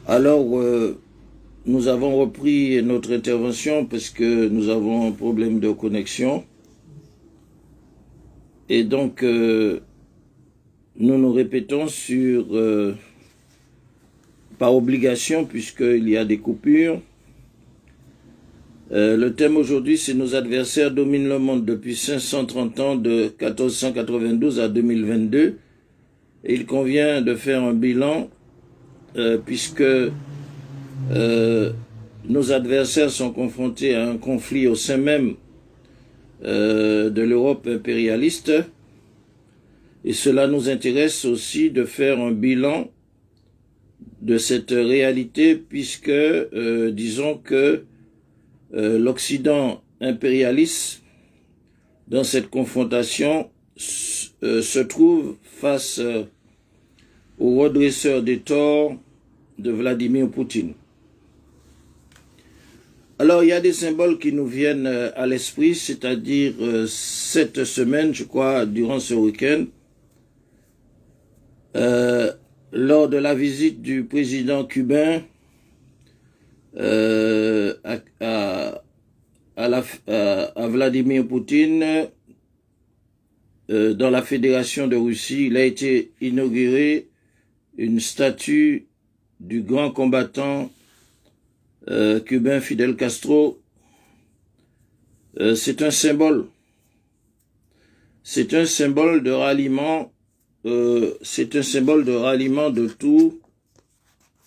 Alors, nous avons repris notre intervention parce que nous avons un problème de connexion. Et donc, nous nous répétons par obligation, puisqu'il y a des coupures. Le thème aujourd'hui, c'est nos adversaires dominent le monde depuis 530 ans, de 1492 à 2022. Et il convient de faire un bilan, puisque nos adversaires sont confrontés à un conflit au sein même de l'Europe impérialiste. Et cela nous intéresse aussi de faire un bilan de cette réalité, puisque disons que l'Occident impérialiste, dans cette confrontation, se trouve face au redresseur des torts de Vladimir Poutine. Alors, il y a des symboles qui nous viennent à l'esprit, c'est-à-dire cette semaine, je crois, durant ce week-end, lors de la visite du président cubain à Vladimir Poutine dans la Fédération de Russie, il a été inauguré une statue du grand combattant cubain Fidel Castro. C'est un symbole. C'est un symbole de ralliement. C'est un symbole de ralliement de tous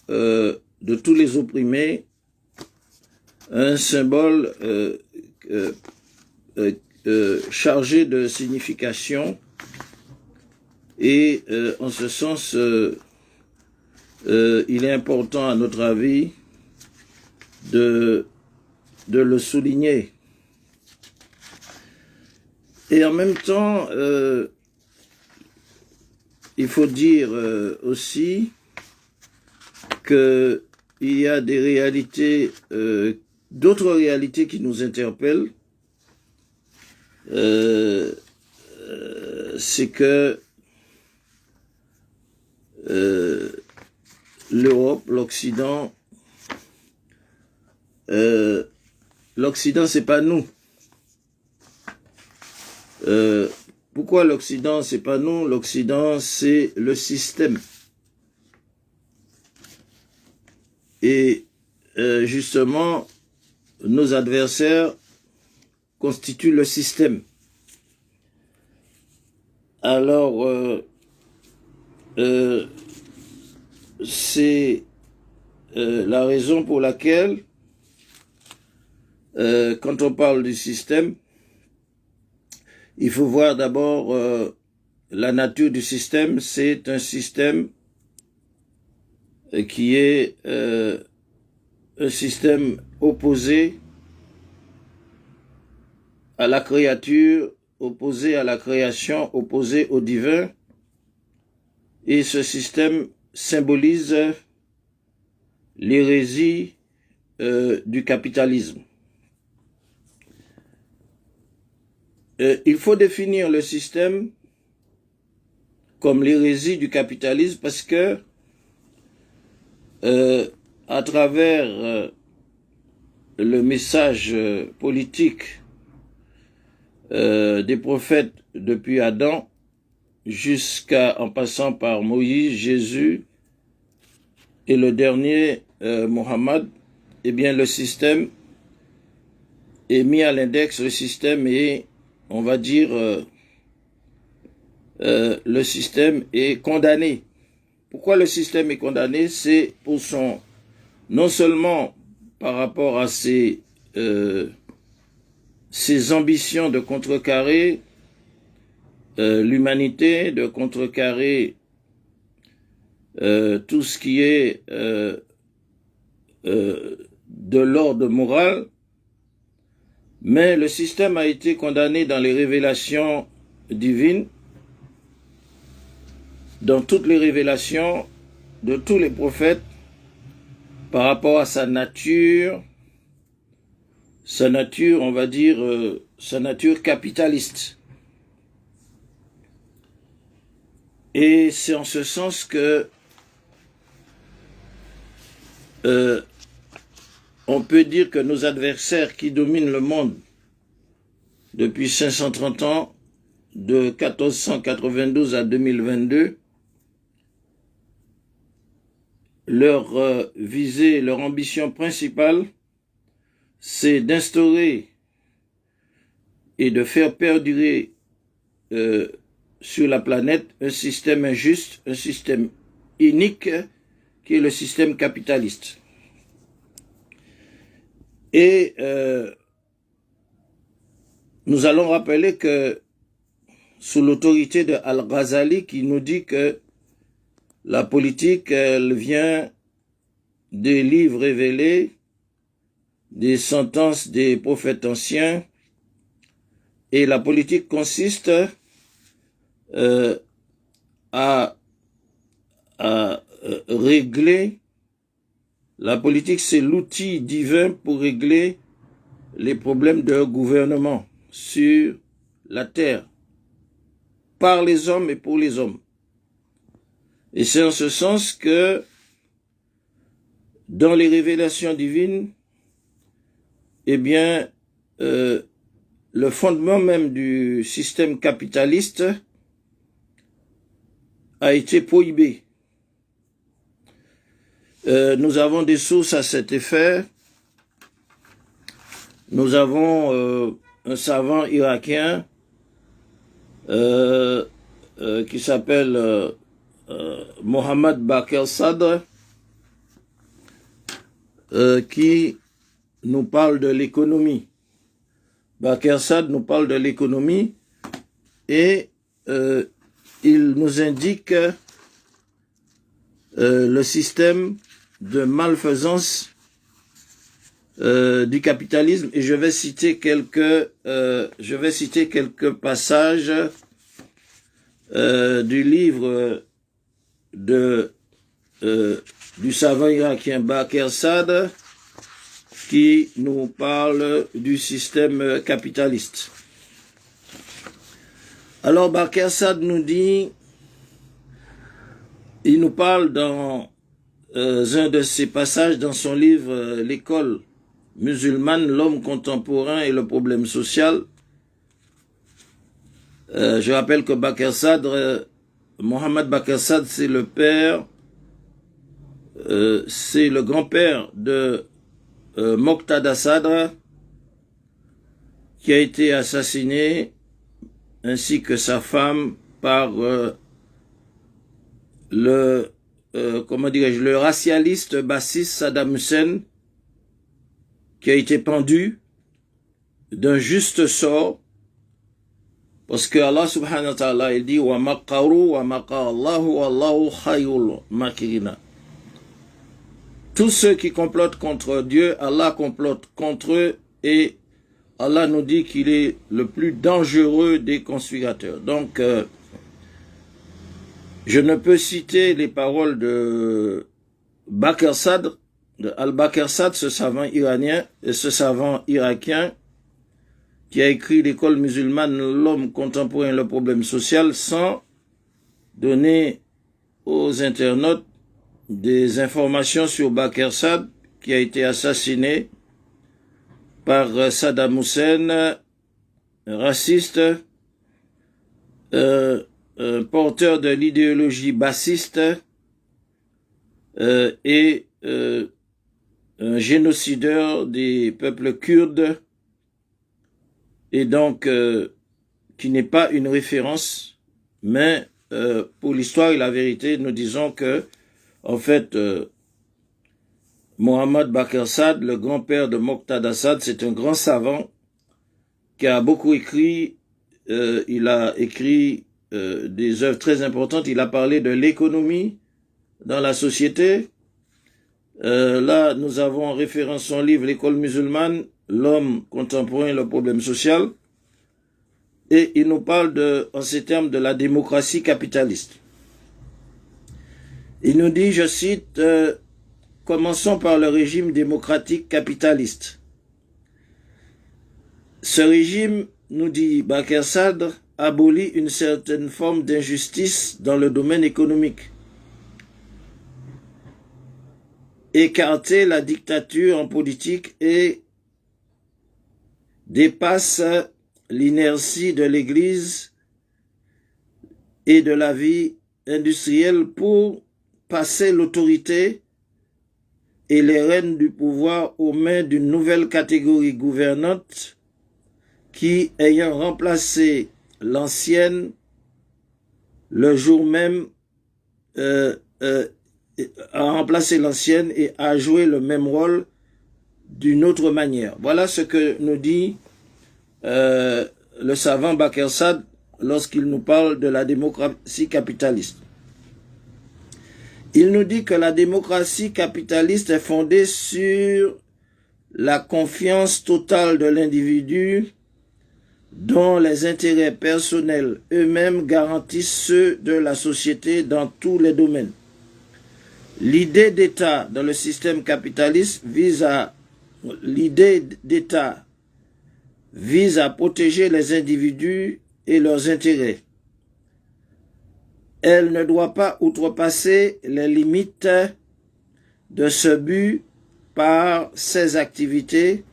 les opprimés. Un symbole chargé de signification. Et en ce sens, il est important, à notre avis, de le souligner. Et en même temps, il faut dire aussi qu'il y a des réalités, d'autres réalités qui nous interpellent. C'est que l'Europe, l'Occident, c'est pas nous. Pourquoi l'Occident, c'est pas nous? L'Occident, c'est le système. Et justement, nos adversaires constituent le système. Alors, c'est la raison pour laquelle, quand on parle du système, il faut voir d'abord la nature du système. C'est un système qui est un système opposé à la créature, opposé à la création, opposé au divin. Et ce système symbolise l'hérésie du capitalisme. Il faut définir le système comme l'hérésie du capitalisme parce que à travers le message politique des prophètes depuis Adam en passant par Moïse, Jésus et le dernier Mohammed, eh bien le système est mis à l'index. Le système est, on va dire, le système est condamné. Pourquoi le système est condamné? C'est pour non seulement par rapport à ses ambitions de contrecarrer l'humanité, de contrecarrer tout ce qui est de l'ordre moral, mais le système a été condamné dans les révélations divines, dans toutes les révélations de tous les prophètes, par rapport à sa nature, on va dire, sa nature capitaliste. Et c'est en ce sens que on peut dire que nos adversaires qui dominent le monde depuis 530 ans, de 1492 à 2022, leur visée, leur ambition principale, c'est d'instaurer et de faire perdurer sur la planète un système injuste, un système inique, qui est le système capitaliste. Et nous allons rappeler que sous l'autorité de Al-Ghazali, qui nous dit que la politique, elle vient des livres révélés, des sentences des prophètes anciens, et la politique consiste à régler. La politique, c'est l'outil divin pour régler les problèmes de gouvernement sur la terre, par les hommes et pour les hommes. Et c'est en ce sens que, dans les révélations divines, eh bien, le fondement même du système capitaliste a été prohibé. Nous avons des sources à cet effet. Nous avons un savant irakien qui s'appelle Mohammad Baqir Sadr, qui nous parle de l'économie. Baqir Sadr nous parle de l'économie et il nous indique le système de malfaisance du capitalisme, et je vais citer quelques passages du livre du savant irakien Baqir Sadr, qui nous parle du système capitaliste. Alors Baqir Sadr nous dit, il nous parle dans un de ses passages dans son livre L'école musulmane, l'homme contemporain et le problème social. Je rappelle que Baqir Sadr, Mohammad Baqir Sadr, c'est le père, c'est le grand-père de Moqtada Sadr, qui a été assassiné, ainsi que sa femme, par le racialiste bassiste Saddam Hussein, qui a été pendu d'un juste sort, parce que Allah subhanahu wa ta'ala, il dit wa maqaru wa maqallahu wallahu khayrul makirina. Tous ceux qui complotent contre Dieu, Allah complote contre eux, et Allah nous dit qu'il est le plus dangereux des conspirateurs. Donc je ne peux citer les paroles de Baqir Sadr, de Al-Baqir Sadr, ce savant iranien, et ce savant irakien, qui a écrit l'école musulmane, l'homme contemporain, le problème social, sans donner aux internautes des informations sur Baqir Sadr, qui a été assassiné par Saddam Hussein, raciste, porteur de l'idéologie bassiste et un génocideur des peuples kurdes, et donc qui n'est pas une référence, mais pour l'histoire et la vérité, nous disons que en fait Mohammad Baqir Sadr, le grand-père de Moqtada Sadr, c'est un grand savant qui a beaucoup écrit. Il a écrit des œuvres très importantes. Il a parlé de l'économie dans la société. Là, nous avons en référence son livre L'école musulmane, l'homme contemporain, le problème social. Et il nous parle en ces termes de la démocratie capitaliste. Il nous dit, je cite, commençons par le régime démocratique capitaliste. Ce régime, nous dit Baqir Sadr, abolit une certaine forme d'injustice dans le domaine économique écarter la dictature en politique et dépasse l'inertie de l'Église et de la vie industrielle pour passer l'autorité et les rênes du pouvoir aux mains d'une nouvelle catégorie gouvernante qui, ayant remplacé l'ancienne, le jour même, a remplacé l'ancienne et a joué le même rôle d'une autre manière. Voilà ce que nous dit le savant Bakr Sade lorsqu'il nous parle de la démocratie capitaliste. Il nous dit que la démocratie capitaliste est fondée sur la confiance totale de l'individu dont les intérêts personnels eux-mêmes garantissent ceux de la société dans tous les domaines. L'idée d'État dans le système capitaliste vise à protéger les individus et leurs intérêts. Elle ne doit pas outrepasser les limites de ce but par ses activités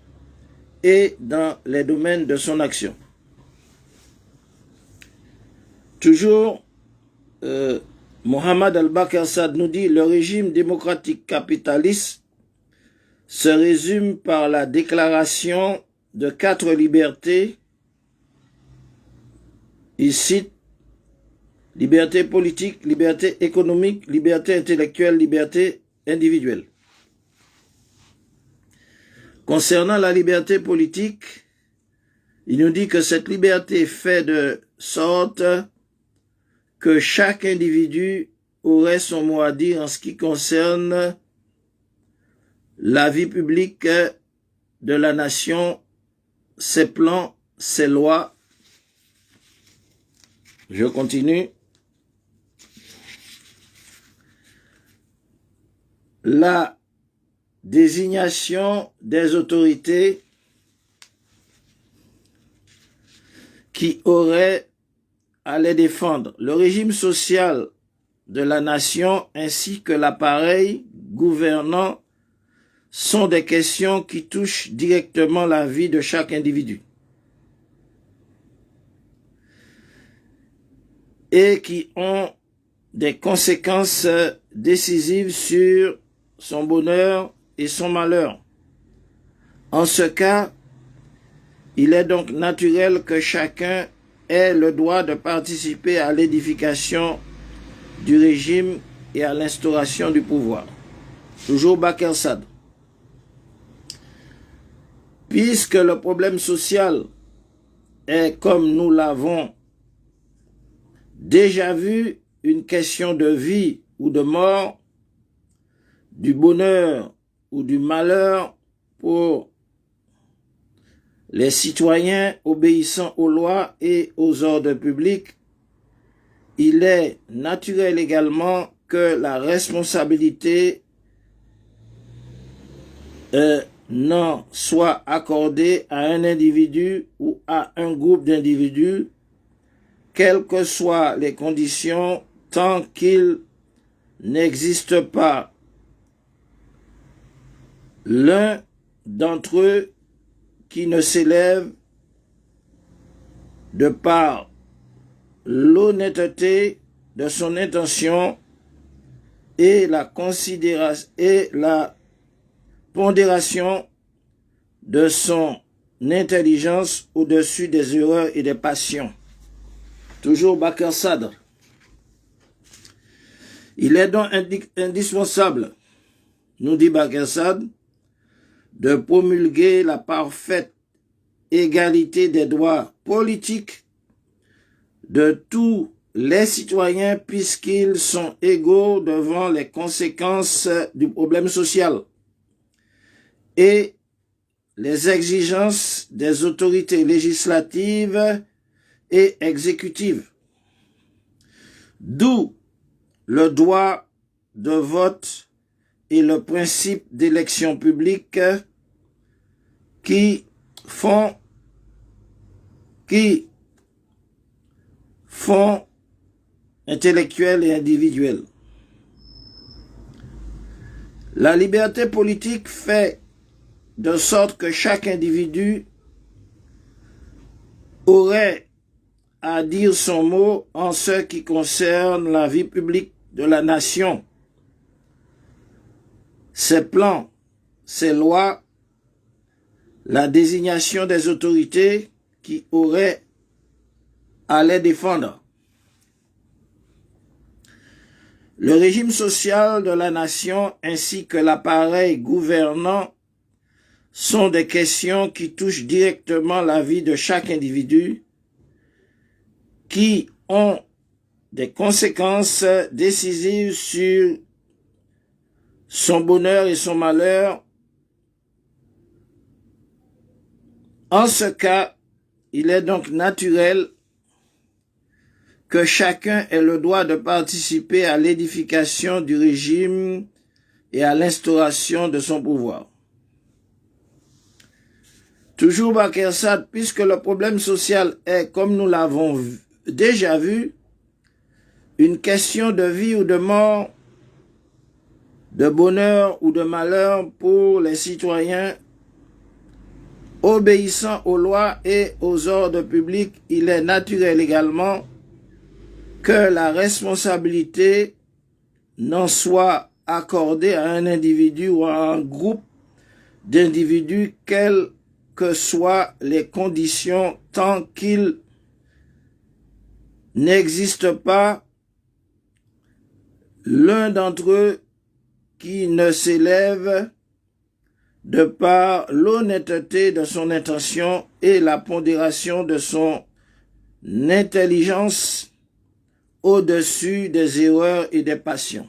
et dans les domaines de son action. Toujours, Mohamed Al-Bakr Sade nous dit: le régime démocratique capitaliste se résume par la déclaration de 4 libertés. Il cite liberté politique, liberté économique, liberté intellectuelle, liberté individuelle. Concernant la liberté politique, il nous dit que cette liberté fait de sorte que chaque individu aurait son mot à dire en ce qui concerne la vie publique de la nation, ses plans, ses lois. Je continue. La désignation des autorités qui auraient à les défendre, le régime social de la nation ainsi que l'appareil gouvernant sont des questions qui touchent directement la vie de chaque individu et qui ont des conséquences décisives sur son bonheur et son malheur. En ce cas, il est donc naturel que chacun ait le droit de participer à l'édification du régime et à l'instauration du pouvoir. Toujours Bakr Sade. Puisque le problème social est, comme nous l'avons déjà vu, une question de vie ou de mort, du bonheur ou du malheur pour les citoyens obéissant aux lois et aux ordres publics, il est naturel également que la responsabilité n'en soit accordée à un individu ou à un groupe d'individus, quelles que soient les conditions, tant qu'il n'existe pas l'un d'entre eux qui ne s'élève de par l'honnêteté de son intention et la considération et la pondération de son intelligence au-dessus des erreurs et des passions. Toujours Bakr Sade. Il est donc indispensable, nous dit Bakr Sade, de promulguer la parfaite égalité des droits politiques de tous les citoyens puisqu'ils sont égaux devant les conséquences du problème social et les exigences des autorités législatives et exécutives. D'où le droit de vote et le principe d'élection publique qui font intellectuels et individuels. La liberté politique fait de sorte que chaque individu aurait à dire son mot en ce qui concerne la vie publique de la nation, ses plans, ses lois, la désignation des autorités qui auraient à les défendre. Le régime social de la nation ainsi que l'appareil gouvernant sont des questions qui touchent directement la vie de chaque individu, qui ont des conséquences décisives sur son bonheur et son malheur. En ce cas, il est donc naturel que chacun ait le droit de participer à l'édification du régime et à l'instauration de son pouvoir. Toujours Bakersad, puisque le problème social est, comme nous l'avons déjà vu, une question de vie ou de mort, de bonheur ou de malheur pour les citoyens, obéissant aux lois et aux ordres publics, il est naturel également que la responsabilité n'en soit accordée à un individu ou à un groupe d'individus, quelles que soient les conditions, tant qu'il n'existe pas l'un d'entre eux qui ne s'élève de par l'honnêteté de son intention et la pondération de son intelligence au-dessus des erreurs et des passions.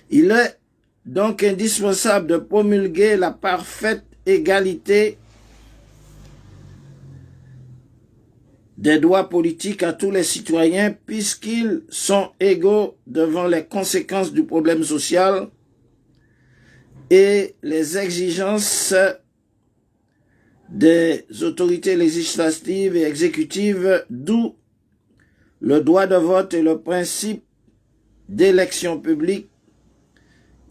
Il est donc indispensable de promulguer la parfaite égalité des droits politiques à tous les citoyens, puisqu'ils sont égaux devant les conséquences du problème social et les exigences des autorités législatives et exécutives, d'où le droit de vote et le principe d'élection publique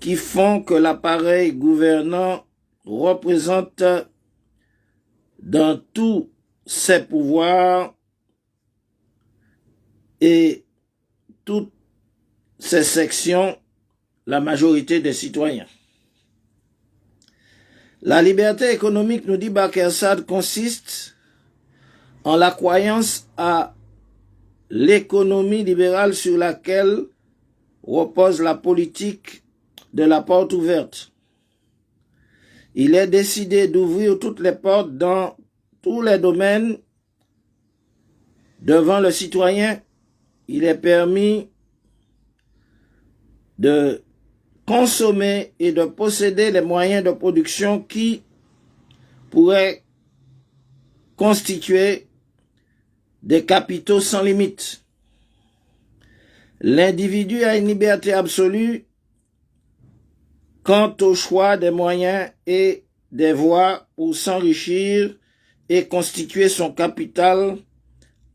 qui font que l'appareil gouvernant représente dans tous ses pouvoirs et toutes ses sections la majorité des citoyens. La liberté économique, nous dit Bakersad, consiste en la croyance à l'économie libérale sur laquelle repose la politique de la porte ouverte. Il est décidé d'ouvrir toutes les portes dans tous les domaines devant le citoyen. Il est permis de consommer et de posséder les moyens de production qui pourraient constituer des capitaux sans limite. L'individu a une liberté absolue quant au choix des moyens et des voies pour s'enrichir et constituer son capital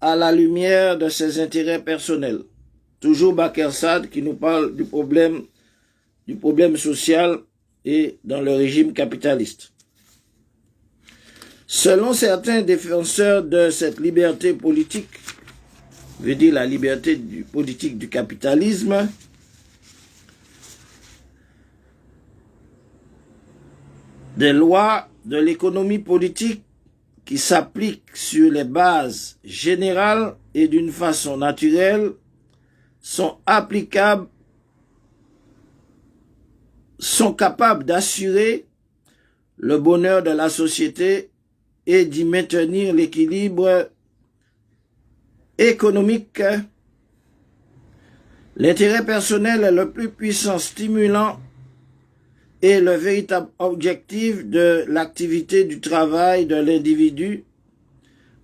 à la lumière de ses intérêts personnels. Toujours Bakersad qui nous parle du problème social et dans le régime capitaliste. Selon certains défenseurs de cette liberté politique, veut dire la liberté politique du capitalisme, des lois de l'économie politique qui s'appliquent sur les bases générales et d'une façon naturelle sont applicables, sont capables d'assurer le bonheur de la société et d'y maintenir l'équilibre économique. L'intérêt personnel est le plus puissant stimulant et le véritable objectif de l'activité du travail de l'individu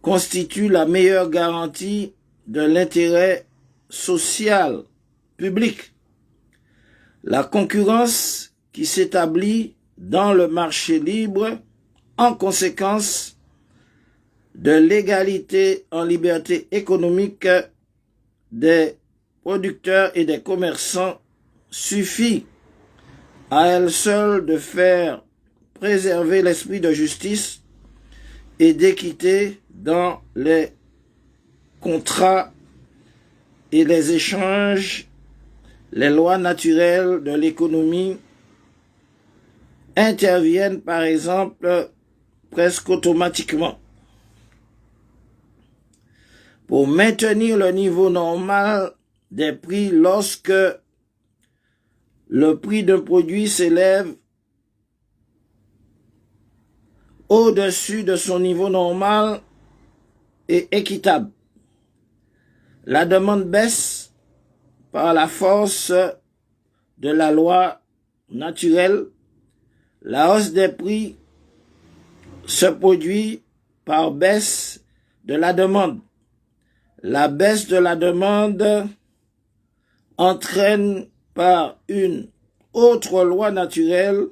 constitue la meilleure garantie de l'intérêt social public. La concurrence qui s'établit dans le marché libre en conséquence de l'égalité en liberté économique des producteurs et des commerçants suffit à elle seule de faire préserver l'esprit de justice et d'équité dans les contrats et les échanges. Les lois naturelles de l'économie interviennent par exemple presque automatiquement pour maintenir le niveau normal des prix lorsque le prix d'un produit s'élève au-dessus de son niveau normal et équitable. La demande baisse par la force de la loi naturelle. La hausse des prix se produit par baisse de la demande. La baisse de la demande entraîne par une autre loi naturelle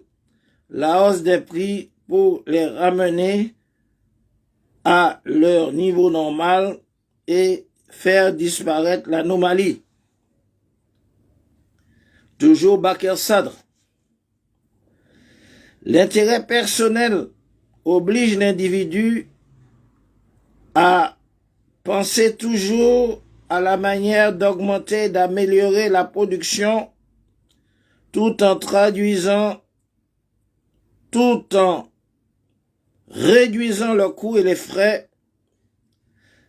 la hausse des prix pour les ramener à leur niveau normal et faire disparaître l'anomalie. Toujours Bakr Sadr. L'intérêt personnel oblige l'individu à penser toujours à la manière d'augmenter et d'améliorer la production tout en réduisant le coût et les frais.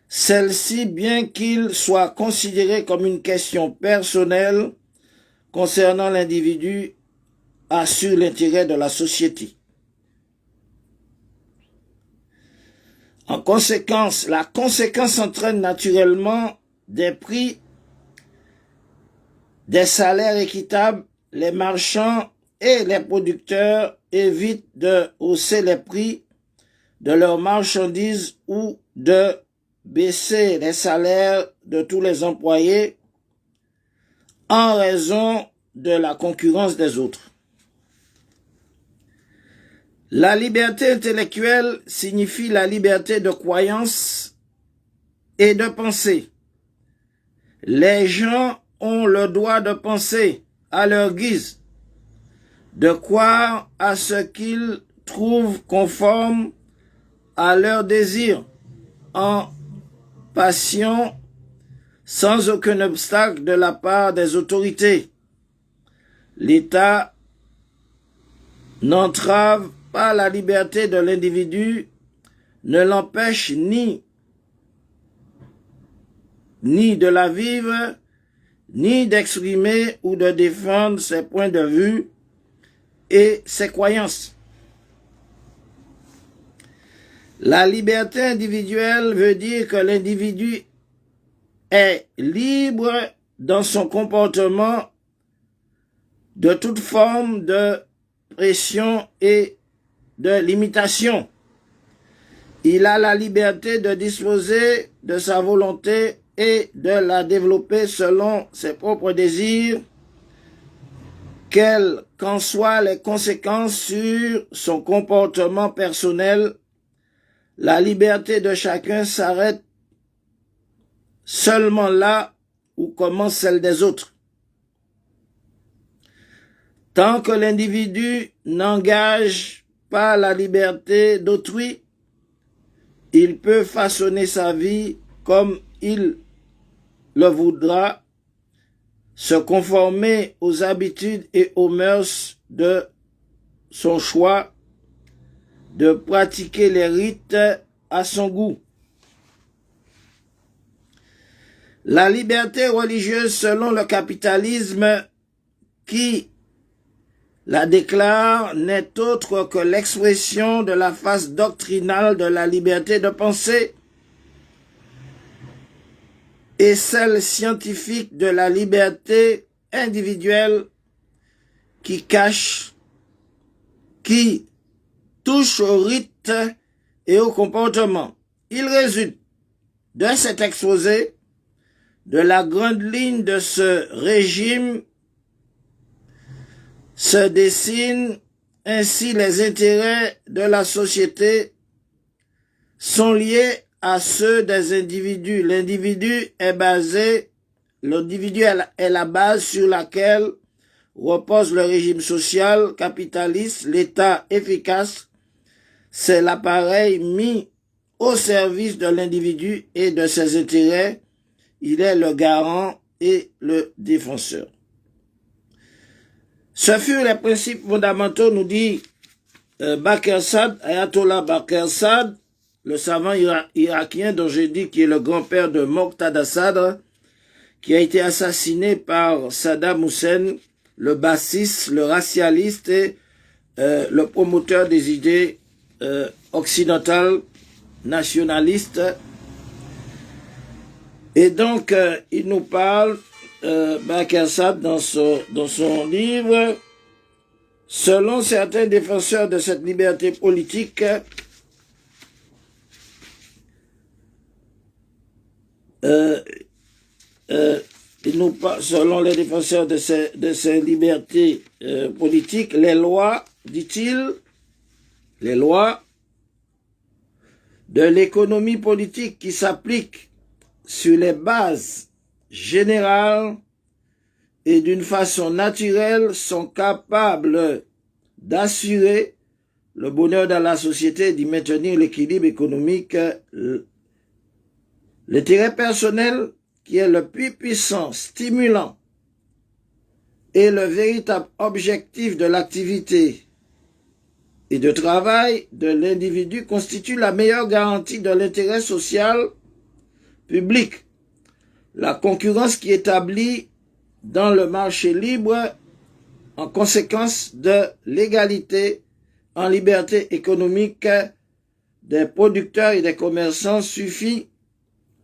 Celle-ci, bien qu'il soit considéré comme une question personnelle concernant l'individu, assure l'intérêt de la société. En conséquence, la conséquence entraîne naturellement des prix, des salaires équitables. Les marchands et les producteurs évitent de hausser les prix de leurs marchandises ou de baisser les salaires de tous les employés en raison de la concurrence des autres. La liberté intellectuelle signifie la liberté de croyance et de penser. Les gens ont le droit de penser à leur guise, de croire à ce qu'ils trouvent conforme à leurs désirs, en passion, sans aucun obstacle de la part des autorités. L'État n'entrave pas la liberté de l'individu, ne l'empêche ni de la vivre, ni d'exprimer ou de défendre ses points de vue et ses croyances. La liberté individuelle veut dire que l'individu est libre dans son comportement de toute forme de pression et de limitation. Il a la liberté de disposer de sa volonté et de la développer selon ses propres désirs, quelles qu'en soient les conséquences sur son comportement personnel. La liberté de chacun s'arrête seulement là où commence celle des autres. Tant que l'individu n'engage pas la liberté d'autrui, il peut façonner sa vie comme il le voudra, se conformer aux habitudes et aux mœurs de son choix, de pratiquer les rites à son goût. La liberté religieuse selon le capitalisme qui la déclare n'est autre que l'expression de la face doctrinale de la liberté de penser et celle scientifique de la liberté individuelle qui touche au rite et au comportement. Il résulte de cet exposé de la grande ligne de ce régime se dessinent ainsi les intérêts de la société sont liés à ceux des individus. L'individu est la base sur laquelle repose le régime social capitaliste, l'État efficace, c'est l'appareil mis au service de l'individu et de ses intérêts. Il est le garant et le défenseur. Ce furent les principes fondamentaux, nous dit Baqir Saad, Ayatollah Baqir Saad, le savant irakien dont j'ai dit qu'il est le grand-père de Moqtada Sadr, qui a été assassiné par Saddam Hussein, le bassiste, le racialiste et le promoteur des idées occidentales, nationalistes. Et donc, il nous parle, Baqir Saad, dans son livre, selon certains défenseurs de cette liberté politique, selon les défenseurs de ces libertés politiques, les lois, dit-il, les lois de l'économie politique qui s'appliquent sur les bases générales et d'une façon naturelle sont capables d'assurer le bonheur dans la société, d'y maintenir l'équilibre économique, l'intérêt personnel qui est le plus puissant, stimulant et le véritable objectif de l'activité et de travail de l'individu constitue la meilleure garantie de l'intérêt social public. La concurrence qui établit dans le marché libre en conséquence de l'égalité en liberté économique des producteurs et des commerçants suffit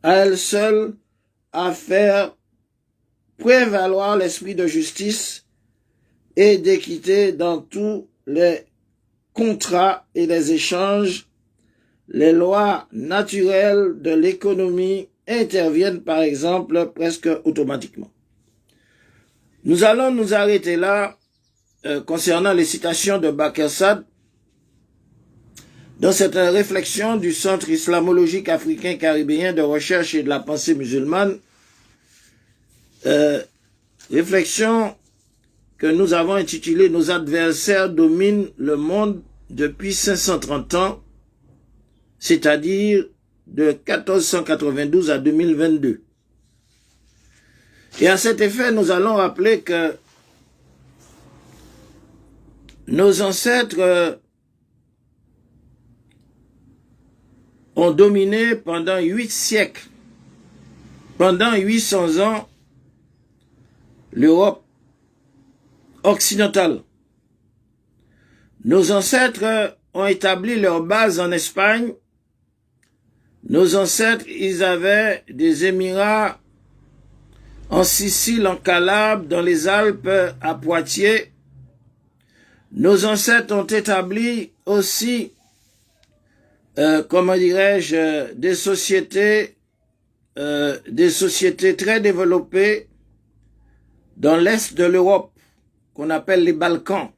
à elle seule à faire prévaloir l'esprit de justice et d'équité dans tous les contrats et les échanges. Les lois naturelles de l'économie interviennent par exemple presque automatiquement. Nous allons nous arrêter là concernant les citations de Baqir Saad dans cette réflexion du Centre islamologique africain caribéen de recherche et de la pensée musulmane, réflexion que nous avons intitulée « Nos adversaires dominent le monde depuis 530 ans », c'est-à-dire de 1492 à 2022. Et à cet effet, nous allons rappeler que nos ancêtres ont dominé pendant 8 siècles, pendant 800 ans, l'Europe occidentale. Nos ancêtres ont établi leur base en Espagne. Nos ancêtres, ils avaient des émirats en Sicile, en Calabre, dans les Alpes, à Poitiers. Nos ancêtres ont établi aussi, comment dirais-je, des sociétés très développées dans l'est de l'Europe, qu'on appelle les Balkans.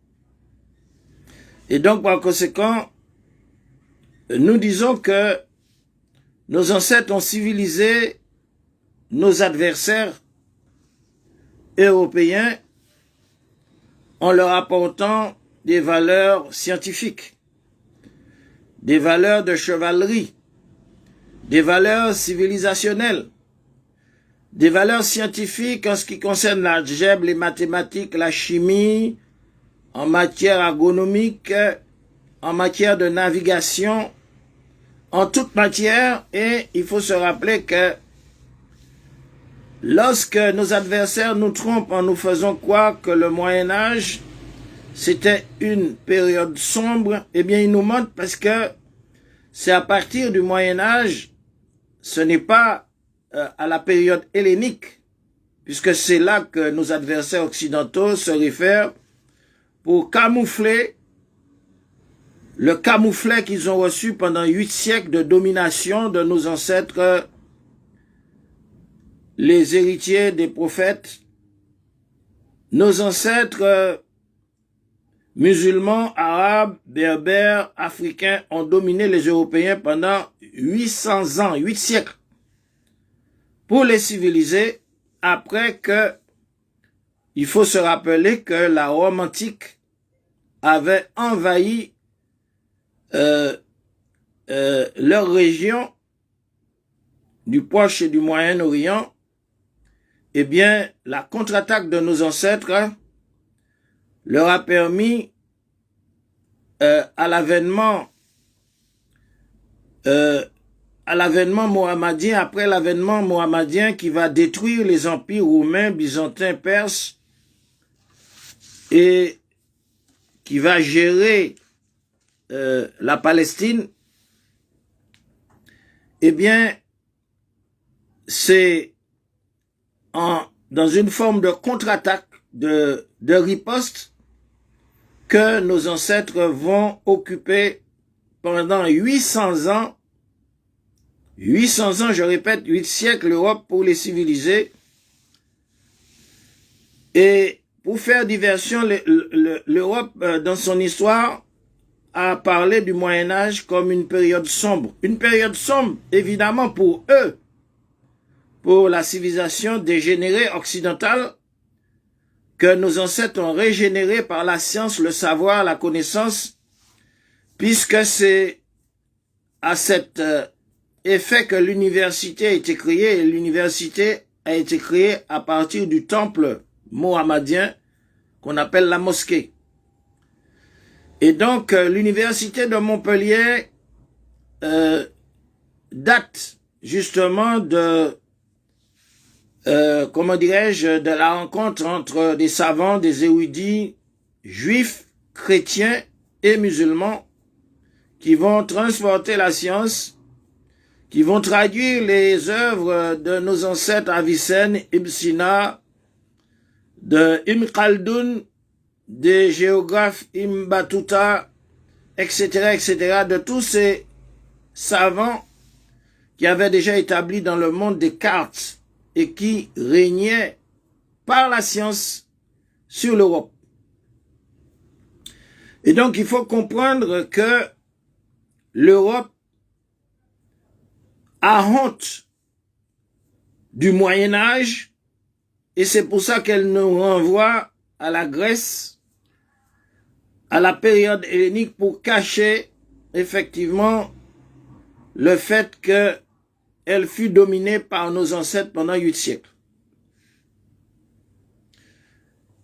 Et donc, par conséquent, nous disons que nos ancêtres ont civilisé nos adversaires européens en leur apportant des valeurs scientifiques, des valeurs de chevalerie, des valeurs civilisationnelles, des valeurs scientifiques en ce qui concerne l'algèbre, les mathématiques, la chimie, en matière agronomique, en matière de navigation, en toute matière. Et il faut se rappeler que lorsque nos adversaires nous trompent en nous faisant croire que le Moyen-Âge c'était une période sombre, eh bien ils nous mentent parce que c'est à partir du Moyen-Âge, ce n'est pas à la période hellénique, puisque c'est là que nos adversaires occidentaux se réfèrent pour camoufler le camouflet qu'ils ont reçu pendant 8 siècles de domination de nos ancêtres, les héritiers des prophètes. Nos ancêtres musulmans, arabes, berbères, africains ont dominé les Européens pendant 800 ans, 8 siècles, pour les civiliser après que il faut se rappeler que la Rome antique avait envahi leur région du Proche et du Moyen-Orient. Eh bien, la contre-attaque de nos ancêtres leur a permis, à l'avènement mohammadien, après l'avènement mohammadien qui va détruire les empires roumains, byzantins, perses, et qui va gérer la Palestine, eh bien, c'est dans une forme de contre-attaque, de riposte, que nos ancêtres vont occuper pendant 800 ans, je répète, 8 siècles l'Europe pour les civiliser. Et pour faire diversion, l'Europe, dans son histoire, a parlé du Moyen-Âge comme une période sombre. Une période sombre, évidemment, pour eux, pour la civilisation dégénérée occidentale, que nos ancêtres ont régénéré par la science, le savoir, la connaissance, puisque c'est à cet effet que l'université a été créée, et l'université a été créée à partir du temple mohammadien qu'on appelle la mosquée. Et donc, l'université de Montpellier date justement de de la rencontre entre des savants, des érudits juifs, chrétiens et musulmans qui vont transporter la science, qui vont traduire les œuvres de nos ancêtres Avicenne, Ibn Sina, de Ibn Khaldun, des géographes Ibn Battuta, etc., de tous ces savants qui avaient déjà établi dans le monde des cartes et qui régnaient par la science sur l'Europe. Et donc, il faut comprendre que l'Europe a honte du Moyen-Âge, et c'est pour ça qu'elle nous renvoie à la Grèce, à la période hellénique, pour cacher effectivement le fait qu'elle fut dominée par nos ancêtres pendant 8 siècles.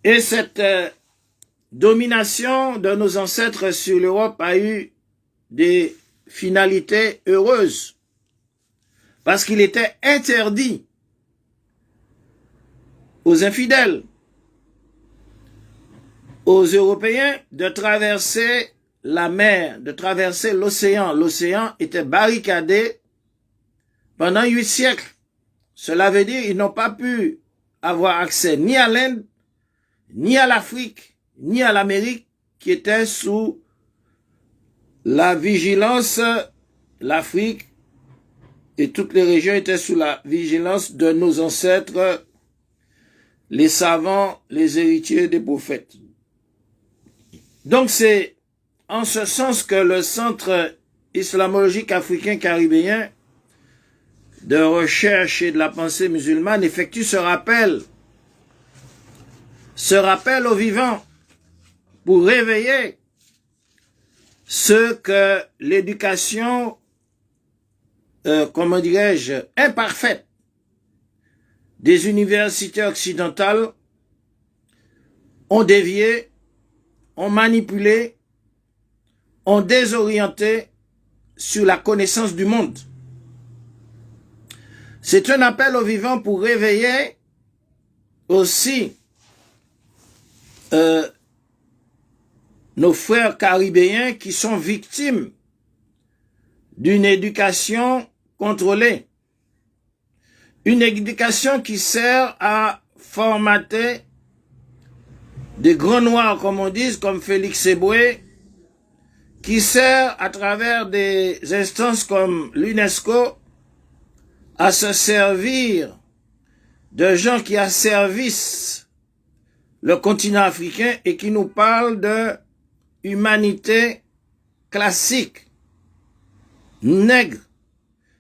Et cette domination de nos ancêtres sur l'Europe a eu des finalités heureuses, parce qu'il était interdit aux infidèles, aux Européens, de traverser la mer, de traverser l'océan. L'océan était barricadé pendant 8 siècles. Cela veut dire qu'ils n'ont pas pu avoir accès ni à l'Inde, ni à l'Afrique, ni à l'Amérique, qui était sous la vigilance, l'Afrique et toutes les régions étaient sous la vigilance de nos ancêtres, les savants, les héritiers des prophètes. Donc c'est en ce sens que le Centre islamologique africain caribéen de recherche et de la pensée musulmane effectue ce rappel aux vivants pour réveiller ce que l'éducation, imparfaite des universités occidentales ont dévié, ont manipulé, ont désorienté sur la connaissance du monde. C'est un appel aux vivants pour réveiller aussi nos frères caribéens qui sont victimes d'une éducation contrôlée. Une éducation qui sert à formater des grands noirs, comme on dit, comme Félix Eboué, qui sert à travers des instances comme l'UNESCO à se servir de gens qui asservissent le continent africain et qui nous parlent de humanité classique, nègre,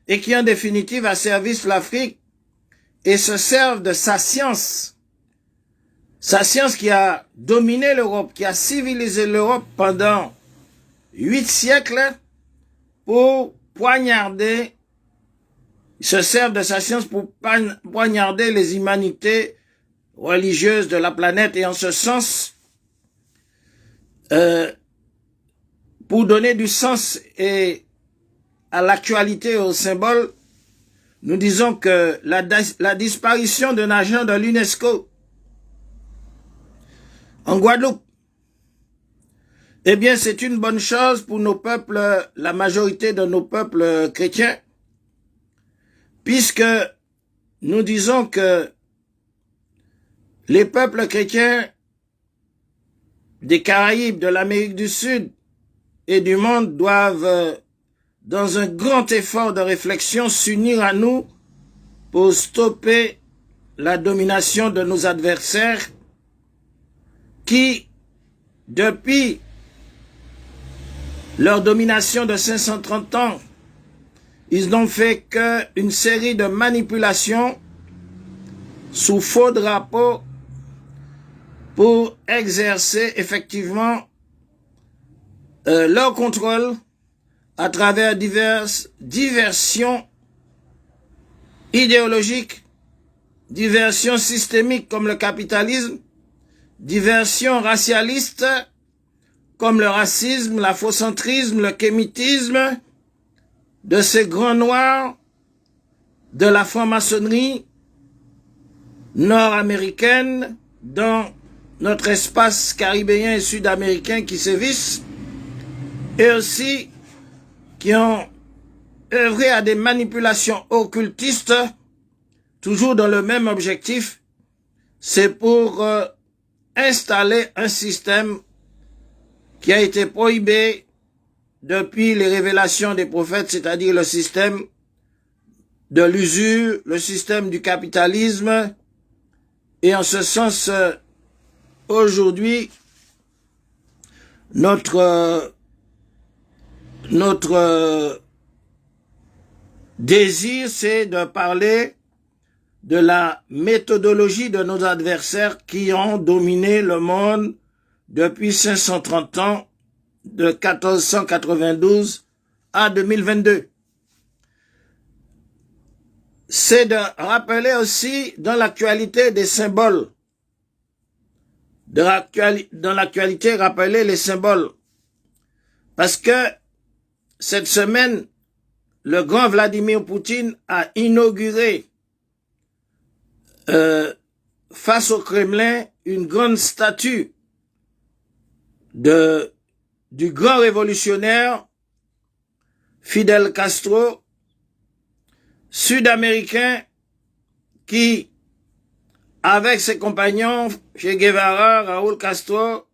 et qui en définitive asservissent l'Afrique et se servent de sa science Sa science qui a dominé l'Europe, qui a civilisé l'Europe pendant 8 siècles pour poignarder, il se sert de sa science pour poignarder les humanités religieuses de la planète et en ce sens, pour donner du sens et à l'actualité et au symbole, nous disons que la disparition d'un agent de l'UNESCO en Guadeloupe, eh bien, c'est une bonne chose pour nos peuples, la majorité de nos peuples chrétiens, puisque nous disons que les peuples chrétiens des Caraïbes, de l'Amérique du Sud et du monde doivent, dans un grand effort de réflexion, s'unir à nous pour stopper la domination de nos adversaires qui, depuis leur domination de 530 ans, ils n'ont fait qu'une série de manipulations sous faux drapeau pour exercer effectivement leur contrôle à travers diversions idéologiques, diversions systémiques comme le capitalisme, diversions racialistes comme le racisme, l'aphocentrisme, le kémitisme, de ces grands noirs de la franc-maçonnerie nord-américaine dans notre espace caribéen et sud-américain qui sévissent, et aussi qui ont œuvré à des manipulations occultistes, toujours dans le même objectif, c'est pour installer un système qui a été prohibé depuis les révélations des prophètes, c'est-à-dire le système de l'usure, le système du capitalisme. Et en ce sens, aujourd'hui, notre désir, c'est de parler de la méthodologie de nos adversaires qui ont dominé le monde depuis 530 ans, de 1492 à 2022. C'est de rappeler aussi dans l'actualité des symboles. Dans l'actualité, rappeler les symboles. Parce que cette semaine, le grand Vladimir Poutine a inauguré face au Kremlin une grande statue du grand révolutionnaire Fidel Castro, sud-américain, qui, avec ses compagnons, Che Guevara, Raúl Castro,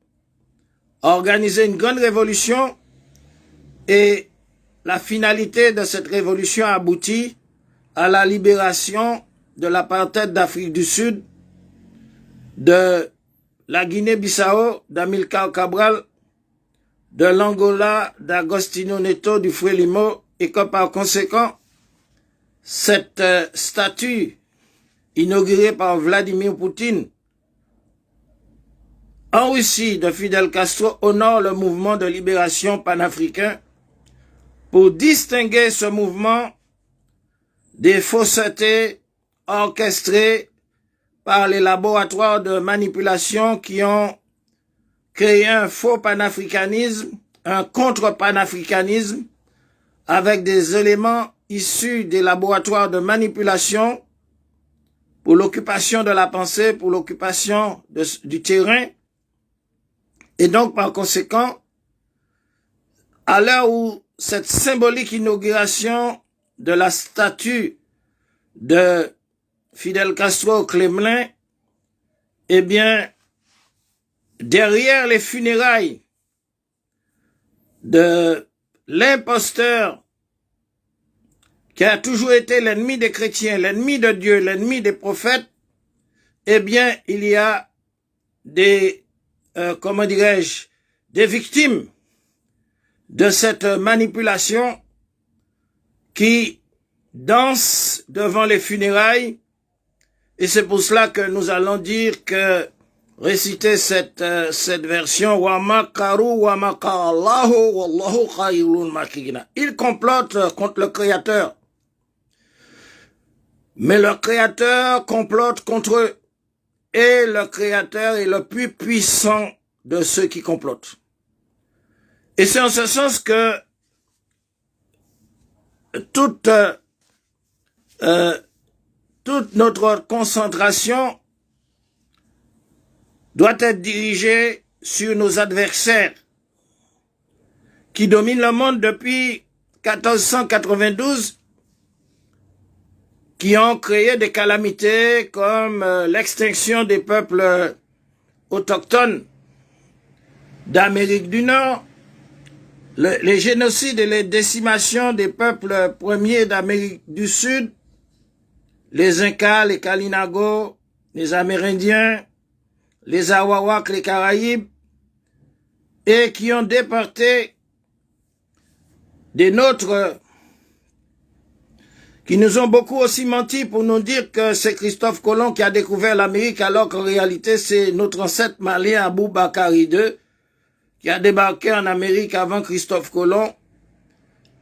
a organisé une grande révolution et la finalité de cette révolution aboutit à la libération de l'apartheid d'Afrique du Sud, de la Guinée-Bissau d'Amilcar Cabral, de l'Angola d'Agostinho Neto du Frélimo, et que par conséquent, cette statue inaugurée par Vladimir Poutine en Russie de Fidel Castro honore le mouvement de libération panafricain pour distinguer ce mouvement des faussetés orchestrées par les laboratoires de manipulation qui ont créé un faux panafricanisme, un contre-panafricanisme, avec des éléments issus des laboratoires de manipulation pour l'occupation de la pensée, pour l'occupation du terrain. Et donc, par conséquent, à l'heure où cette symbolique inauguration de la statue de Fidel Castro au Kremlin, eh bien, derrière les funérailles de l'imposteur qui a toujours été l'ennemi des chrétiens, l'ennemi de Dieu, l'ennemi des prophètes, eh bien, il y a des, comment dirais-je, des victimes de cette manipulation qui dansent devant les funérailles. Et c'est pour cela que nous allons dire que réciter cette version. Wa makaru wa makarallahu wallahu khayrul makirina. Ils complotent contre le Créateur. Mais le Créateur complote contre eux. Et le Créateur est le plus puissant de ceux qui complotent. Et c'est en ce sens que toute notre concentration doit être dirigée sur nos adversaires qui dominent le monde depuis 1492, qui ont créé des calamités comme l'extinction des peuples autochtones d'Amérique du Nord, les génocides et les décimations des peuples premiers d'Amérique du Sud, les Incas, les Kalinago, les Amérindiens, les Awawaks, les Caraïbes, et qui ont déporté des nôtres, qui nous ont beaucoup aussi menti pour nous dire que c'est Christophe Colomb qui a découvert l'Amérique, alors qu'en réalité c'est notre ancêtre malien Aboubakari II qui a débarqué en Amérique avant Christophe Colomb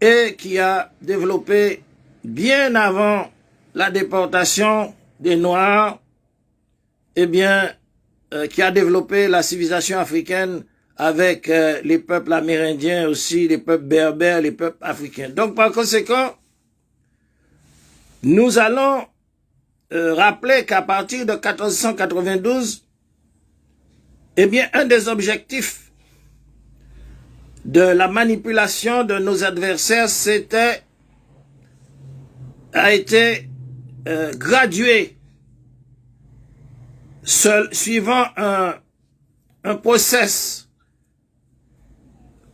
et qui a développé bien avant la déportation des Noirs, eh bien, qui a développé la civilisation africaine avec les peuples amérindiens aussi, les peuples berbères, les peuples africains. Donc par conséquent, nous allons rappeler qu'à partir de 1492, eh bien, un des objectifs de la manipulation de nos adversaires, a été gradué suivant un process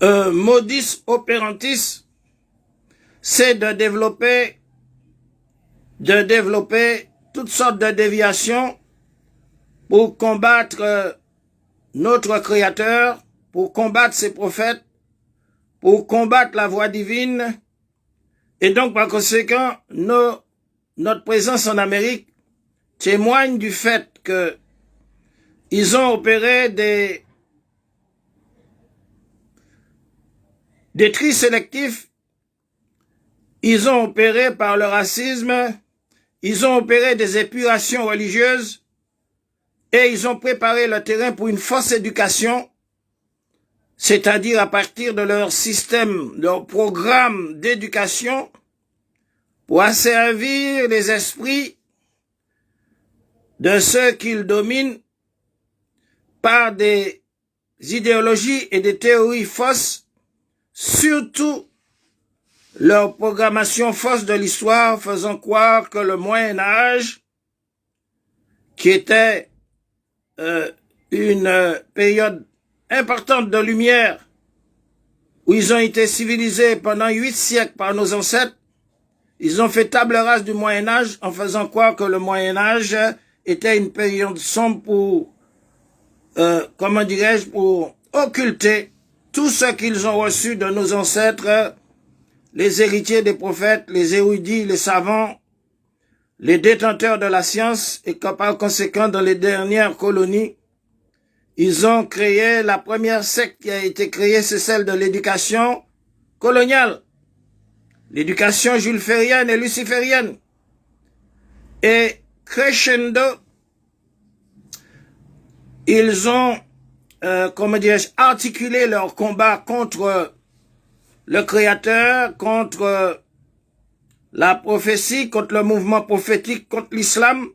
modus operandi, c'est de développer toutes sortes de déviations pour combattre notre Créateur, pour combattre ses prophètes, pour combattre la voie divine. Et donc, par conséquent, notre présence en Amérique témoigne du fait que ils ont opéré des tris sélectifs, ils ont opéré par le racisme, ils ont opéré des épurations religieuses et ils ont préparé le terrain pour une fausse éducation, c'est-à-dire à partir de leur système, leur programme d'éducation, pour asservir les esprits de ceux qu'ils dominent par des idéologies et des théories fausses, surtout leur programmation fausse de l'histoire faisant croire que le Moyen-Âge, qui était une période importante de lumière, où ils ont été civilisés pendant 8 siècles par nos ancêtres, ils ont fait table rase du Moyen-Âge en faisant croire que le Moyen-Âge était une période sombre pour, comment dirais-je, pour occulter tout ce qu'ils ont reçu de nos ancêtres, les héritiers des prophètes, les érudits, les savants, les détenteurs de la science, et que par conséquent, dans les dernières colonies, ils ont créé la première secte qui a été créée, c'est celle de l'éducation coloniale. L'éducation julférienne et luciférienne. Et crescendo, ils ont, comment dirais-je, articulé leur combat contre le Créateur, contre la prophétie, contre le mouvement prophétique, contre l'islam,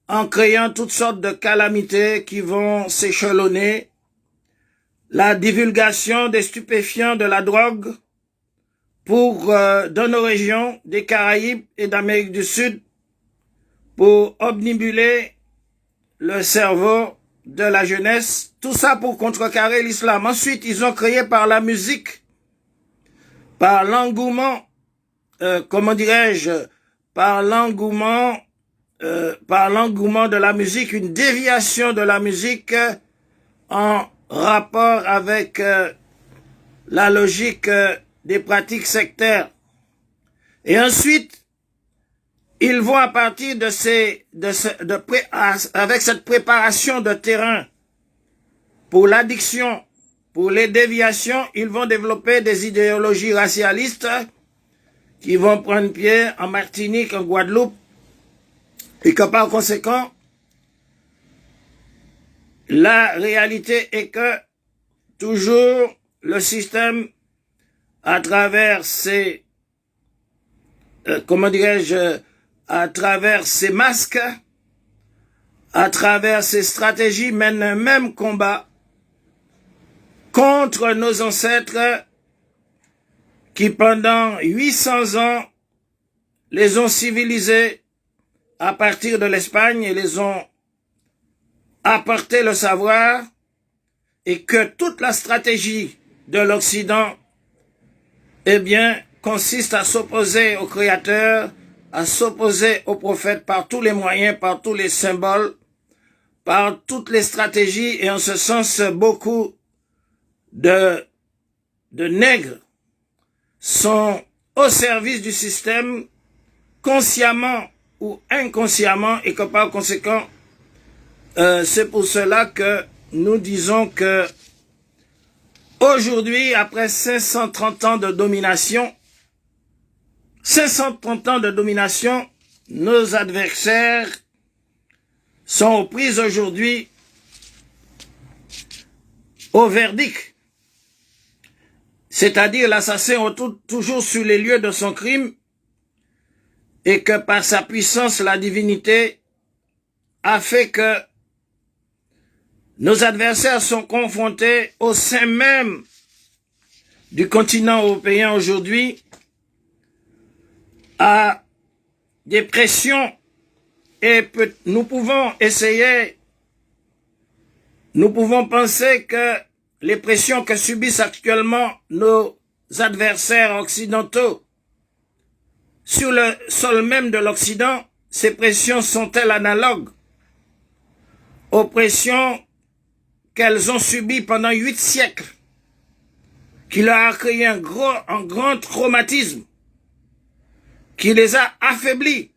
en créant toutes sortes de calamités qui vont s'échelonner, la divulgation des stupéfiants, de la drogue, pour dans nos régions des Caraïbes et d'Amérique du Sud, pour obnubiler le cerveau de la jeunesse, tout ça pour contrecarrer l'islam. Ensuite, ils ont créé par la musique, par l'engouement, comment dirais-je, par l'engouement de la musique, une déviation de la musique en rapport avec la logique des pratiques sectaires. Et ensuite, ils vont à partir avec cette préparation de terrain pour l'addiction, pour les déviations, ils vont développer des idéologies racialistes qui vont prendre pied en Martinique, en Guadeloupe, et que par conséquent, la réalité est que toujours le système, à travers ses, à travers ses masques, à travers ses stratégies, mène un même combat contre nos ancêtres qui pendant 800 ans les ont civilisés à partir de l'Espagne et les ont apporté le savoir, et que toute la stratégie de l'Occident, eh bien, consiste à s'opposer au Créateur, à s'opposer au prophète par tous les moyens, par tous les symboles, par toutes les stratégies, et en ce sens, beaucoup de nègres sont au service du système, consciemment ou inconsciemment, et que par conséquent, c'est pour cela que nous disons que aujourd'hui, après 530 ans de domination, 530 ans de domination, nos adversaires sont aux prises aujourd'hui au verdict. C'est-à-dire l'assassin est toujours sur les lieux de son crime, et que par sa puissance, la divinité a fait que nos adversaires sont confrontés au sein même du continent européen aujourd'hui à des pressions, et nous pouvons penser que les pressions que subissent actuellement nos adversaires occidentaux sur le sol même de l'Occident, ces pressions sont-elles analogues aux pressions qu'elles ont subies pendant 8 siècles, qui leur a créé un grand traumatisme, qui les a affaiblis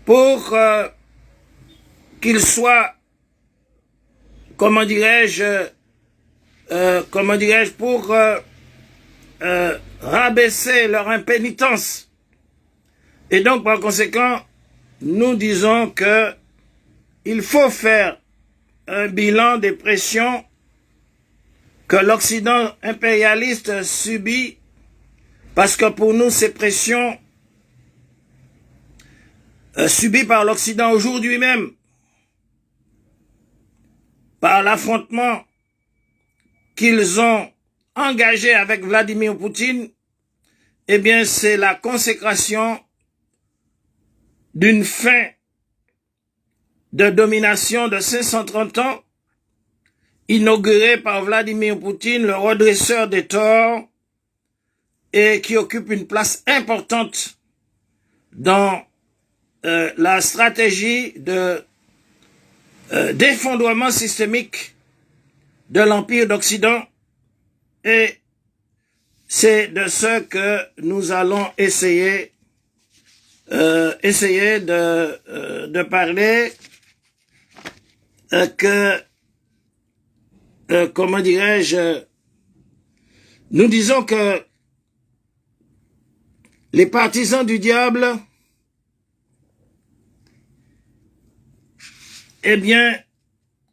pour qu'ils soient, pour rabaisser leur impénitence. Et donc, par conséquent, nous disons que il faut faire un bilan des pressions que l'Occident impérialiste subit, parce que pour nous, ces pressions subies par l'Occident aujourd'hui même, par l'affrontement qu'ils ont engagé avec Vladimir Poutine, eh bien, c'est la consécration d'une fin de domination de 530 ans, inaugurée par Vladimir Poutine, le redresseur des torts, et qui occupe une place importante dans la stratégie de d'effondrement systémique de l'Empire d'Occident, et c'est de ce que nous allons essayer de parler, comment dirais-je, nous disons que les partisans du diable, eh bien,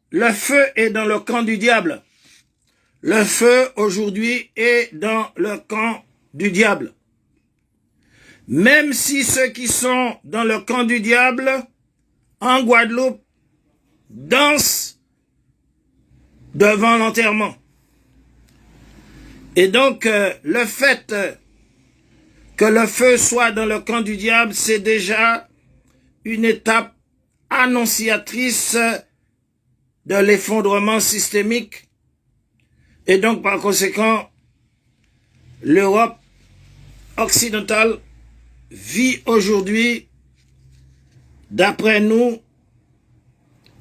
le feu est dans le camp du diable. Le feu, aujourd'hui, est dans le camp du diable. Même si ceux qui sont dans le camp du diable, en Guadeloupe, dansent devant l'enterrement. Et donc, le fait que le feu soit dans le camp du diable, c'est déjà une étape annonciatrice de l'effondrement systémique. Et donc, par conséquent, l'Europe occidentale vit aujourd'hui, d'après nous,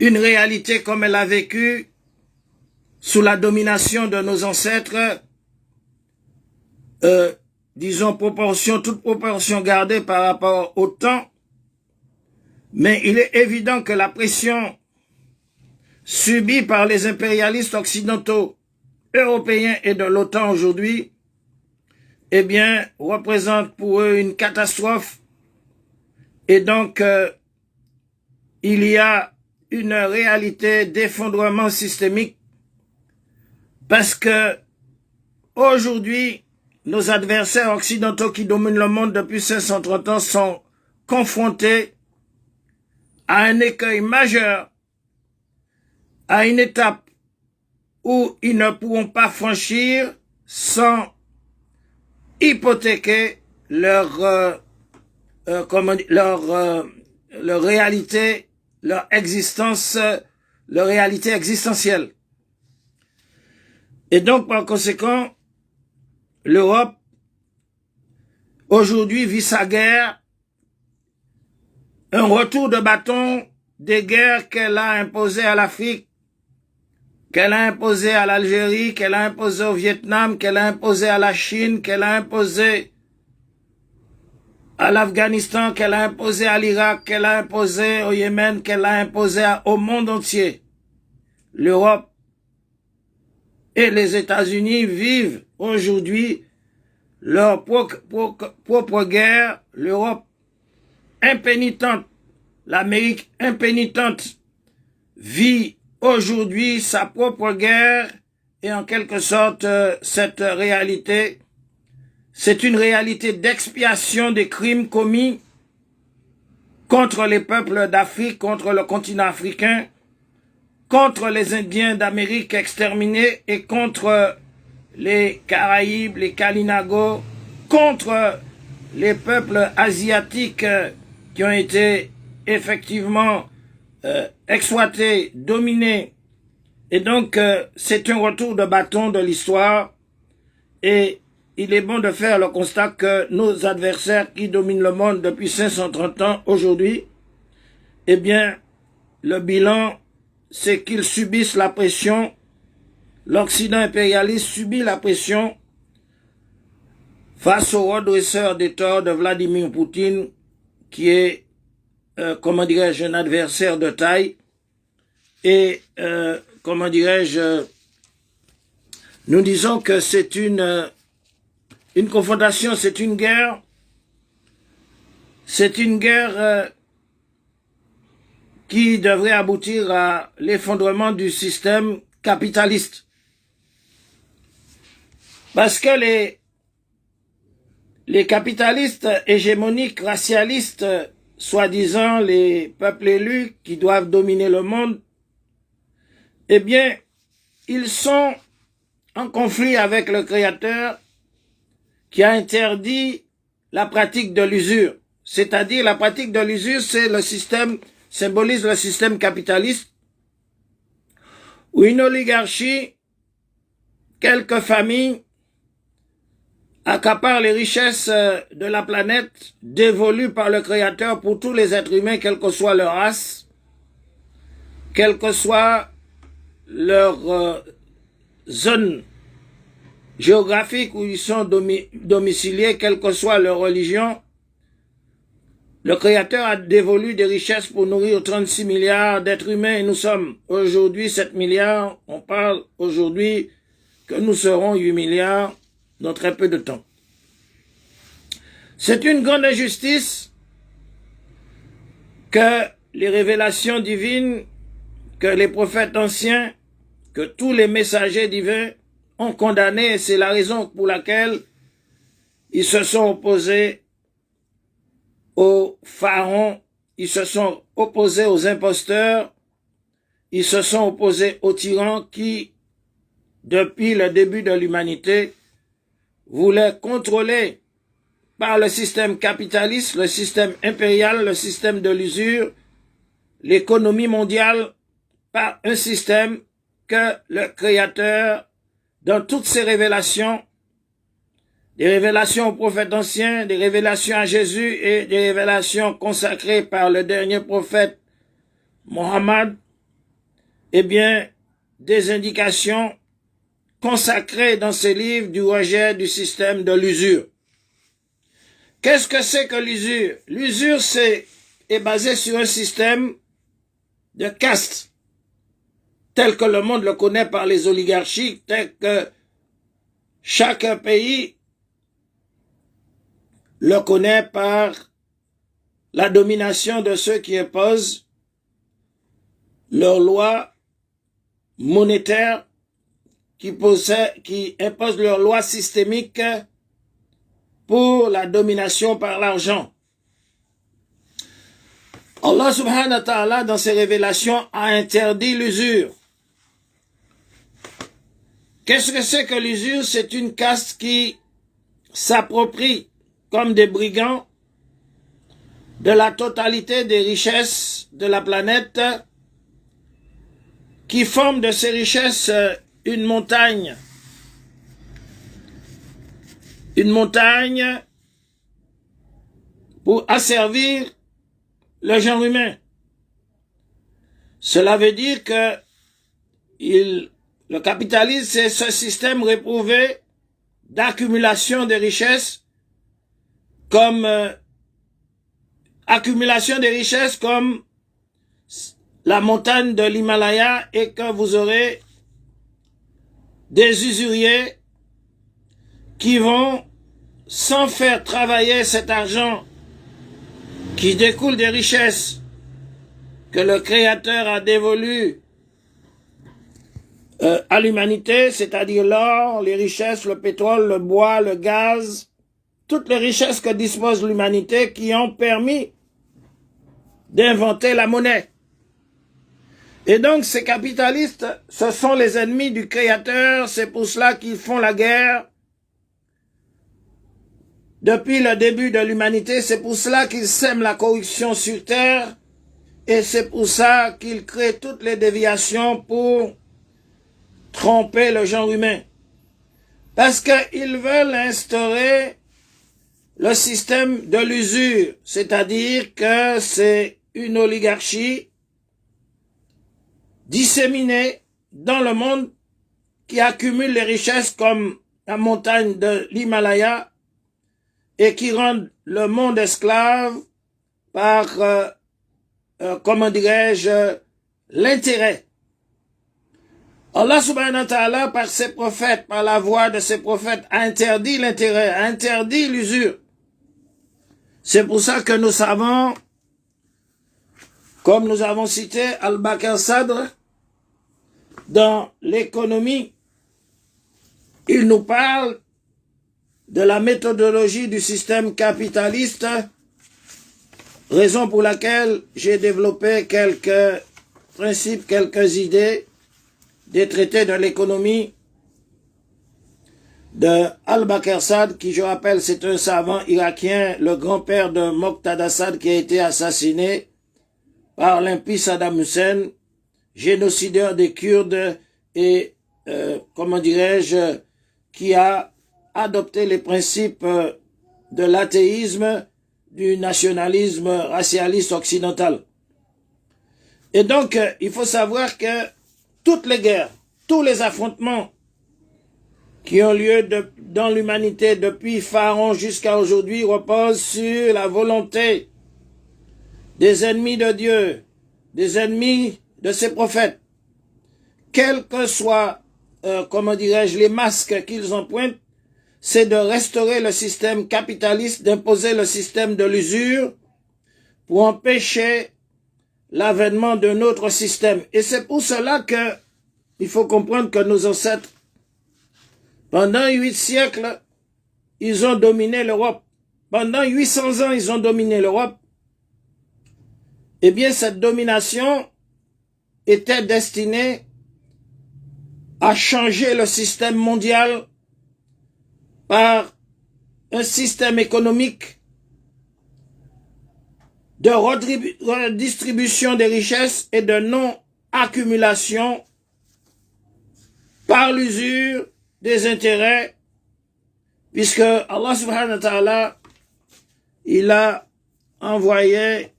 une réalité comme elle a vécu sous la domination de nos ancêtres disons, toute proportion gardée par rapport au temps, mais il est évident que la pression subie par les impérialistes occidentaux, européens et de l'OTAN aujourd'hui, eh bien, représente pour eux une catastrophe. Et donc, il y a une réalité d'effondrement systémique parce que aujourd'hui, nos adversaires occidentaux qui dominent le monde depuis 530 ans sont confrontés à un écueil majeur, à une étape où ils ne pourront pas franchir sans hypothéquer leur réalité, leur existence, leur réalité existentielle. Et donc, par conséquent, l'Europe, aujourd'hui, vit sa guerre, un retour de bâton des guerres qu'elle a imposées à l'Afrique, qu'elle a imposées à l'Algérie, qu'elle a imposées au Vietnam, qu'elle a imposées à la Chine, qu'elle a imposées à l'Afghanistan, qu'elle a imposé à l'Irak, qu'elle a imposé au Yémen, qu'elle a imposé au monde entier. L'Europe et les États-Unis vivent aujourd'hui leur propre guerre. L'Europe impénitente, l'Amérique impénitente vit aujourd'hui sa propre guerre et en quelque sorte cette réalité, c'est une réalité d'expiation des crimes commis contre les peuples d'Afrique, contre le continent africain, contre les Indiens d'Amérique exterminés et contre les Caraïbes, les Kalinago, contre les peuples asiatiques qui ont été effectivement exploités, dominés. Et donc, c'est un retour de bâton de l'histoire et il est bon de faire le constat que nos adversaires qui dominent le monde depuis 530 ans aujourd'hui, eh bien, le bilan, c'est qu'ils subissent la pression, l'Occident impérialiste subit la pression face au redresseur des torts de Vladimir Poutine, qui est, comment dirais-je, un adversaire de taille, et, comment dirais-je, nous disons que c'est une confrontation, c'est une guerre qui devrait aboutir à l'effondrement du système capitaliste. Parce que les capitalistes hégémoniques, racialistes, soi-disant les peuples élus qui doivent dominer le monde, eh bien, ils sont en conflit avec le Créateur qui a interdit la pratique de l'usure. C'est-à-dire, la pratique de l'usure, c'est le système, symbolise le système capitaliste, où une oligarchie, quelques familles, accaparent les richesses de la planète, dévolues par le Créateur pour tous les êtres humains, quelle que soit leur race, quelle que soit leur zone géographique où ils sont domiciliés, quelle que soit leur religion. Le Créateur a dévolu des richesses pour nourrir 36 milliards d'êtres humains et nous sommes aujourd'hui 7 milliards. On parle aujourd'hui que nous serons 8 milliards dans très peu de temps. C'est une grande injustice que les révélations divines, que les prophètes anciens, que tous les messagers divins ont condamné, et c'est la raison pour laquelle ils se sont opposés aux pharaons, ils se sont opposés aux imposteurs, ils se sont opposés aux tyrans qui, depuis le début de l'humanité, voulaient contrôler par le système capitaliste, le système impérial, le système de l'usure, l'économie mondiale, par un système que le Créateur, dans toutes ses révélations, des révélations aux prophètes anciens, des révélations à Jésus et des révélations consacrées par le dernier prophète Mohammed, eh bien, des indications consacrées dans ces livres du rejet du système de l'usure. Qu'est-ce que c'est que l'usure? L'usure est basée sur un système de caste, tel que le monde le connaît par les oligarchies, tel que chaque pays le connaît par la domination de ceux qui imposent leurs lois monétaires, qui imposent leurs lois systémiques pour la domination par l'argent. Allah subhanahu wa ta'ala, dans ses révélations, a interdit l'usure. Qu'est-ce que c'est que l'usure? C'est une caste qui s'approprie, comme des brigands, de la totalité des richesses de la planète, qui forment de ces richesses une montagne pour asservir le genre humain. Cela veut dire que le capitalisme, c'est ce système réprouvé d'accumulation de richesses comme la montagne de l'Himalaya, et que vous aurez des usuriers qui vont, sans faire travailler cet argent qui découle des richesses que le Créateur a dévolues à l'humanité, c'est-à-dire l'or, les richesses, le pétrole, le bois, le gaz, toutes les richesses que dispose l'humanité, qui ont permis d'inventer la monnaie. Et donc ces capitalistes, ce sont les ennemis du Créateur, c'est pour cela qu'ils font la guerre depuis le début de l'humanité, c'est pour cela qu'ils sèment la corruption sur terre, et c'est pour ça qu'ils créent toutes les déviations pour tromper le genre humain. Parce qu'ils veulent instaurer le système de l'usure, c'est-à-dire que c'est une oligarchie disséminée dans le monde qui accumule les richesses comme la montagne de l'Himalaya et qui rend le monde esclave par, comment dirais-je, l'intérêt. Allah subhanahu wa ta'ala, par ses prophètes, par la voix de ses prophètes, a interdit l'intérêt, a interdit l'usure. C'est pour ça que nous savons, comme nous avons cité Al-Bakr Sadr, dans l'économie, il nous parle de la méthodologie du système capitaliste, raison pour laquelle j'ai développé quelques principes, quelques idées des traités de l'économie de Al-Bakr Sadr, qui, je rappelle, c'est un savant irakien, le grand-père de Moqtada Sadr, qui a été assassiné par l'impie Saddam Hussein, génocideur des Kurdes et, comment dirais-je, qui a adopté les principes de l'athéisme, du nationalisme racialiste occidental. Et donc, il faut savoir que toutes les guerres, tous les affrontements qui ont lieu dans l'humanité depuis Pharaon jusqu'à aujourd'hui reposent sur la volonté des ennemis de Dieu, des ennemis de ses prophètes, quels que soient, comment dirais-je, les masques qu'ils empruntent, c'est de restaurer le système capitaliste, d'imposer le système de l'usure pour empêcher l'avènement d'un autre système. Et c'est pour cela que il faut comprendre que nos ancêtres, pendant 8 siècles, ils ont dominé l'Europe. Pendant 800 ans, ils ont dominé l'Europe. Eh bien, cette domination était destinée à changer le système mondial par un système économique de redistribution des richesses et de non-accumulation par l'usure des intérêts, puisque Allah subhanahu wa ta'ala, il a envoyé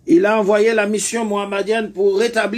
la mission mohammedienne pour rétablir